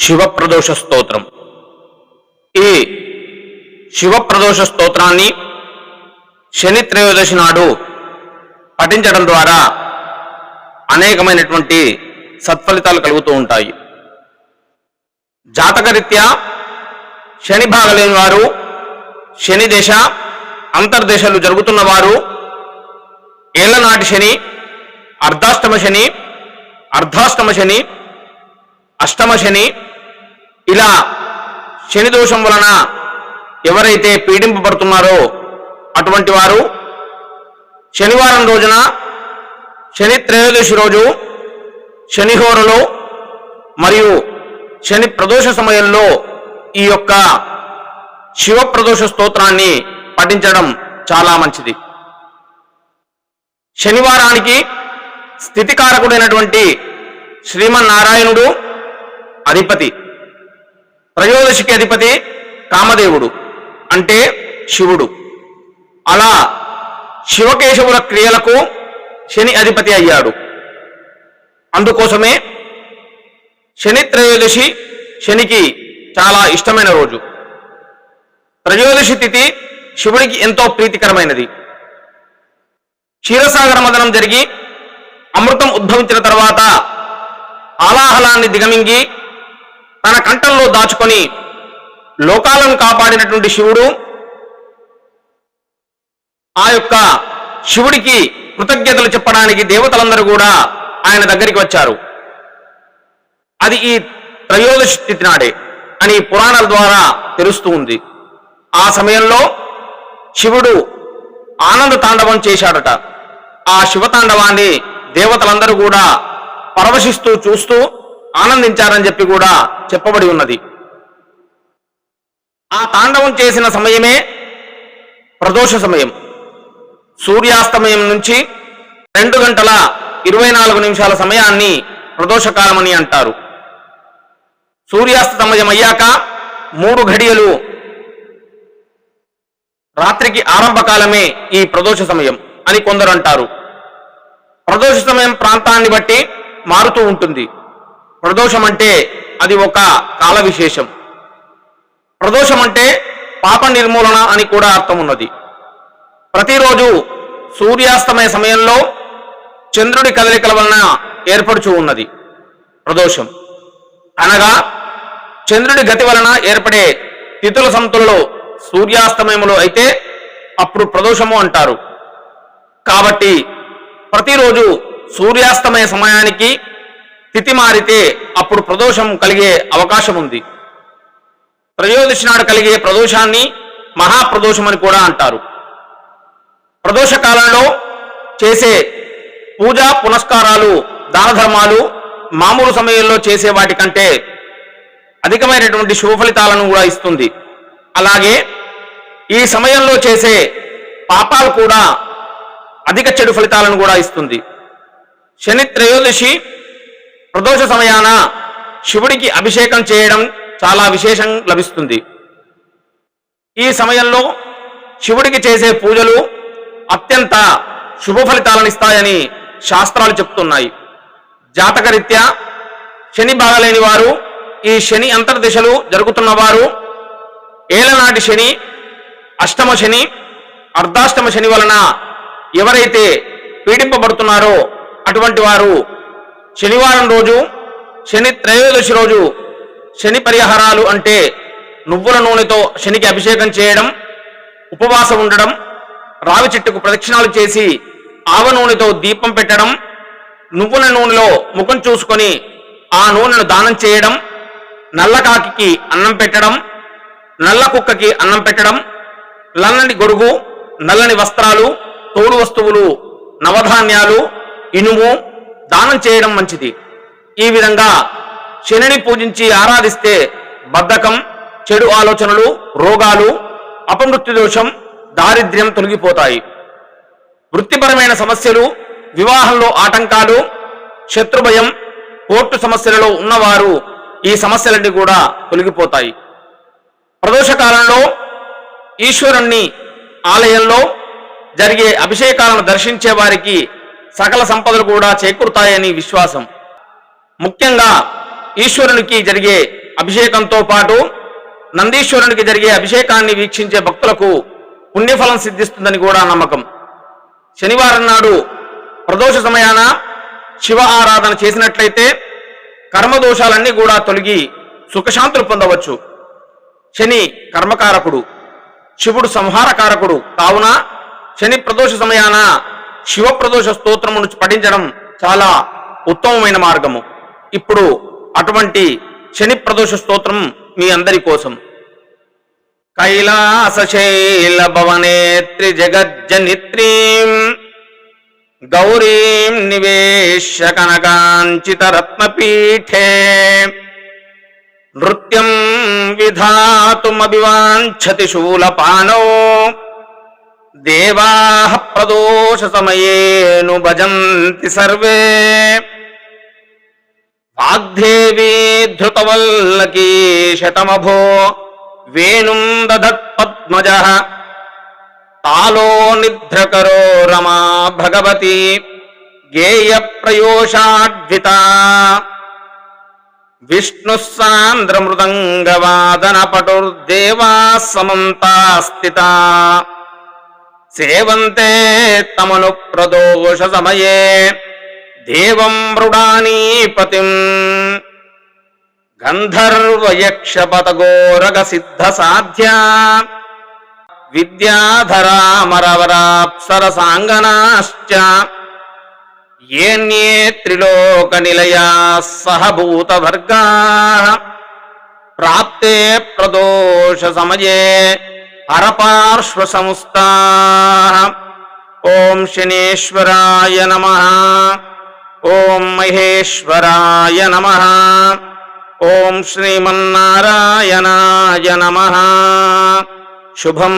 శివప్రదోష స్తోత్రం. ఈ శివప్రదోష స్తోత్రాన్ని శని త్రయోదశి నాడు పఠించడం ద్వారా అనేకమైనటువంటి సత్ఫలితాలు కలుగుతూ ఉంటాయి. జాతకరీత్యా శని భాగలేని వారు, శని దశ అంతర్దశలు జరుగుతున్న వారు, ఏళ్లనాటి శని, అర్ధాష్టమ శని, అర్ధాష్టమ శని, అష్టమ శని, ఇలా శని దోషం వలన ఎవరైతే పీడింపబడుతున్నారో అటువంటి వారు శనివారం రోజున, శని త్రయోదశి రోజు, శనిహోరలో మరియు శని ప్రదోష సమయంలో ఈ యొక్క శివప్రదోష స్తోత్రాన్ని పఠించడం చాలా మంచిది. శనివారానికి స్థితికారకుడైనటువంటి శ్రీమన్నారాయణుడు అధిపతి, త్రయోదశికి అధిపతి కామదేవుడు అంటే శివుడు. అలా శివకేశవుల క్రియలకు శని అధిపతి అయ్యాడు. అందుకోసమే శని త్రయోదశి శనికి చాలా ఇష్టమైన రోజు. త్రయోదశి తిథి శివుడికి ఎంతో ప్రీతికరమైనది. క్షీరసాగర మదనం జరిగి అమృతం ఉద్భవించిన తర్వాత ఆలాహలాన్ని దిగమింగి తన కంఠంలో దాచుకొని లోకాలను కాపాడినటువంటి శివుడు, ఆ యొక్క శివుడికి కృతజ్ఞతలు చెప్పడానికి దేవతలందరూ కూడా ఆయన దగ్గరికి వచ్చారు. అది ఈ త్రయోదశి తిథి నాడే అని పురాణాల ద్వారా తెలుస్తూ ఉంది. ఆ సమయంలో శివుడు ఆనంద తాండవం చేశాడట. ఆ శివతాండవాన్ని దేవతలందరూ కూడా పరవశిస్తూ చూస్తూ ఆనందించారని చెప్పి కూడా చెప్పబడి ఉన్నది. ఆ తాండవం చేసిన సమయమే ప్రదోష సమయం. సూర్యాస్తమయం నుంచి 2:24 సమయాన్ని ప్రదోషకాలమని అంటారు. సూర్యాస్తమయం అయ్యాక 3 ఘడియలు రాత్రికి ఆరంభకాలమే ఈ ప్రదోష సమయం అని కొందరు అంటారు. ప్రదోష సమయం ప్రాంతాన్ని బట్టి మారుతూ ఉంటుంది. ప్రదోషం అంటే అది ఒక కాల విశేషం. ప్రదోషం అంటే పాప నిర్మూలన అని కూడా అర్థం ఉన్నది. ప్రతిరోజు సూర్యాస్తమయ సమయంలో చంద్రుడి కదలికల వలన ఏర్పడుచూ ఉన్నది ప్రదోషం. అనగా చంద్రుడి గతి వలన ఏర్పడే తిథుల సంతులలో సూర్యాస్తమయములో అయితే అప్పుడు ప్రదోషము అంటారు. కాబట్టి ప్రతిరోజు సూర్యాస్తమయ సమయానికి తిథి మారితే అప్పుడు ప్రదోషం కలిగే అవకాశం ఉంది. త్రయోదశి నాడు కలిగే ప్రదోషాన్ని మహాప్రదోషం అని కూడా అంటారు. ప్రదోష కాలంలో చేసే పూజా పునస్కారాలు, దాన ధర్మాలు మామూలు సమయంలో చేసే వాటి కంటే అధికమైనటువంటి శుభ ఫలితాలను కూడా ఇస్తుంది. అలాగే ఈ సమయంలో చేసే పాపాలు కూడా అధిక చెడు ఫలితాలను కూడా ఇస్తుంది. శని త్రయోదశి ప్రదోష సమయాన శివుడికి అభిషేకం చేయడం చాలా విశేషం లభిస్తుంది. ఈ సమయంలో శివుడికి చేసే పూజలు అత్యంత శుభ ఫలితాలను ఇస్తాయని శాస్త్రాలు చెప్తున్నాయి. జాతకరీత్యా శని బాగలేని వారు, ఈ శని అంతర్దశలు జరుగుతున్నవారు, ఏళ్లనాటి శని, అష్టమ శని, అర్ధాష్టమ శని వలన ఎవరైతే పీడింపబడుతున్నారో అటువంటి వారు శనివారం రోజు, శని త్రయోదశి రోజు శని పరిహారాలు అంటే నువ్వుల నూనెతో శనికి అభిషేకం చేయడం, ఉపవాసం ఉండడం, రావి చెట్టుకు ప్రదక్షిణాలు చేసి ఆవ నూనెతో దీపం పెట్టడం, నువ్వుల నూనెలో ముఖం చూసుకొని ఆ నూనెను దానం చేయడం, నల్లకాకి అన్నం పెట్టడం, నల్ల కుక్కకి అన్నం పెట్టడం, నల్లని గొడుగు, నల్లని వస్త్రాలు, తోడు వస్తువులు, నవధాన్యాలు, ఇనుము దానం చేయడం మంచిది. ఈ విధంగా శనిని పూజించి ఆరాధిస్తే బద్ధకం, చెడు ఆలోచనలు, రోగాలు, అపమృత్యు దోషం, దారిద్ర్యం తొలగిపోతాయి. వృత్తిపరమైన సమస్యలు, వివాహంలో ఆటంకాలు, శత్రుభయం, కోర్టు సమస్యలలో ఉన్నవారు ఈ సమస్యలన్నీ కూడా తొలగిపోతాయి. ప్రదోషకాలంలో ఈశ్వరుణ్ణి ఆలయంలో జరిగే అభిషేకాలను దర్శించే వారికి సకల సంపదలు కూడా చేకూరుతాయని విశ్వాసం. ముఖ్యంగా ఈశ్వరునికి జరిగే అభిషేకంతో పాటు నందీశ్వరునికి జరిగే అభిషేకాన్ని వీక్షించే భక్తులకు పుణ్యఫలం సిద్ధిస్తుందని కూడా నమ్మకం. శనివారం నాడు ప్రదోష సమయాన శివ ఆరాధన చేసినట్లయితే కర్మదోషాలన్నీ కూడా తొలగి సుఖశాంతులు పొందవచ్చు. శని కర్మకారకుడు, శివుడు సంహారకారకుడు కావున శని ప్రదోష సమయాన శివ ప్రదోష స్తోత్రమును పఠించడం చాలా ఉత్తమమైన మార్గము. ఇప్పుడు అటువంటి శని ప్రదోష స్తోత్రం మీ అందరి కోసం. కైలాసశైల భవనేత్రి జగజ్జనిత్రీం గౌరీం నివేశ్య కనకాంచిత రత్నపీఠే నృత్యం విధాతుమభివాంఛతి శూలపానౌ దేవాః ప్రదోష సమయేను భజంతి సర్వే వాగ్దేవీ ధృతవల్లకీ శతమభో వేణుం దధత్పద్మజః తాలో నిద్రకరో రమా భగవతి గేయ ప్రయోషాడ్వితా విష్ణుః సాంద్రమృదంగవాదన పటుర్దేవా సమంతాస్థితా సేవంతే తమను ప్రదోష సమయే దేవం మృడానీపతిం గంధర్వయక్షపతగోరగ సిద్ధ సాధ్య విద్యాధరామరవరాప్సరసాంగనాశ్చ ఏన్యే త్రిలోక నిలయా సహభూతవర్గా ప్రాప్తే ప్రదోష సమయే హరపార్శ్వ సంస్థా. ఓం శనేశ్వరాయ నమః. ఓం మహేశ్వరాయ నమః. ఓం శ్రీమన్నారాయణాయ నమః. శుభం